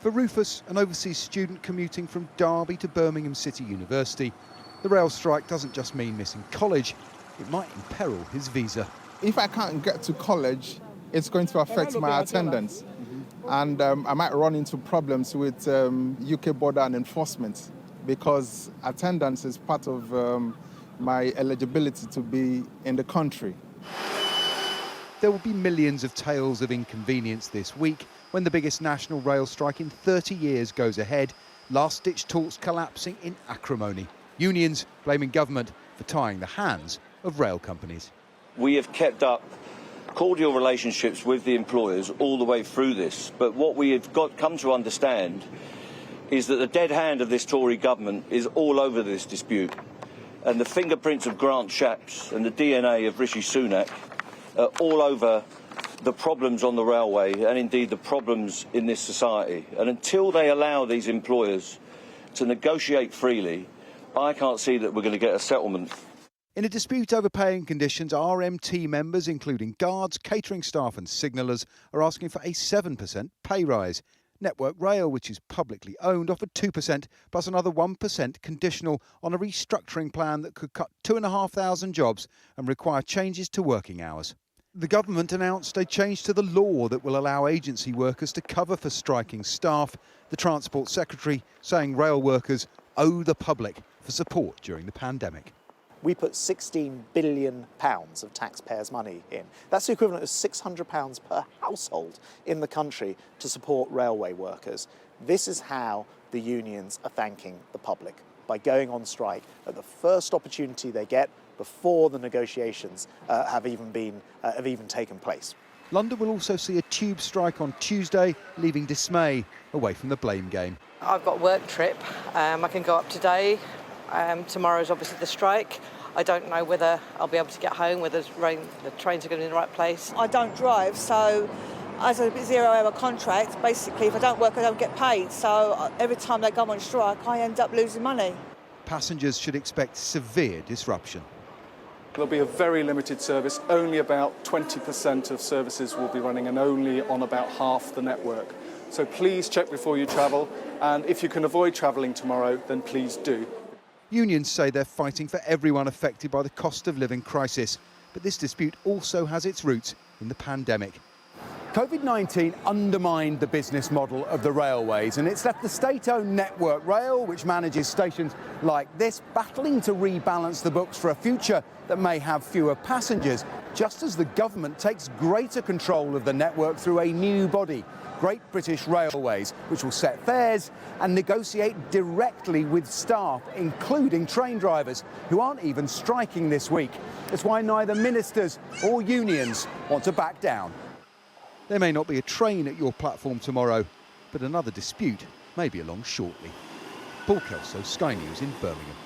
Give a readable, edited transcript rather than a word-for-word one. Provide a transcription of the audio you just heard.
For Rufus, an overseas student commuting from Derby to Birmingham City University, the rail strike doesn't just mean missing college, it might imperil his visa. If I can't get to college, it's going to affect my attendance. And I might run into problems with UK border and enforcement because attendance is part of my eligibility to be in the country. There will be millions of tales of inconvenience this week when the biggest national rail strike in 30 years goes ahead, last-ditch talks collapsing in acrimony. Unions blaming government for tying the hands of rail companies. We have kept up cordial relationships with the employers all the way through this, but what we have come to understand is that the dead hand of this Tory government is all over this dispute, and the fingerprints of Grant Shapps and the DNA of Rishi Sunak are all over the problems on the railway and indeed the problems in this society. And until they allow these employers to negotiate freely, I can't see that we're going to get a settlement. In a dispute over paying conditions, RMT members, including guards, catering staff and signallers, are asking for a 7% pay rise. Network Rail, which is publicly owned, offered 2% plus another 1% conditional on a restructuring plan that could cut 2,500 jobs and require changes to working hours. The government announced a change to the law that will allow agency workers to cover for striking staff. The Transport Secretary saying rail workers owe the public for support during the pandemic. We put £16 billion of taxpayers' money in. That's the equivalent of £600 per household in the country to support railway workers. This is how the unions are thanking the public, by going on strike at the first opportunity they get before the negotiations have even taken place. London will also see a tube strike on Tuesday, leaving dismay away from the blame game. I've got a work trip. I can go up today. Tomorrow's obviously the strike. I don't know whether I'll be able to get home, whether the trains are going to be in the right place. I don't drive, so as a 0-hour contract, basically if I don't work I don't get paid. So every time they go on strike I end up losing money. Passengers should expect severe disruption. There'll be a very limited service. Only about 20% of services will be running and only on about half the network. So please check before you travel, and if you can avoid travelling tomorrow, then please do. Unions say they're fighting for everyone affected by the cost of living crisis, but this dispute also has its roots in the pandemic. COVID-19 undermined the business model of the railways, and it's left the state-owned Network Rail, which manages stations like this, battling to rebalance the books for a future that may have fewer passengers, just as the government takes greater control of the network through a new body, Great British Railways, which will set fares and negotiate directly with staff, including train drivers, who aren't even striking this week. That's why neither ministers or unions want to back down. There may not be a train at your platform tomorrow, but another dispute may be along shortly. Paul Kelso, Sky News in Birmingham.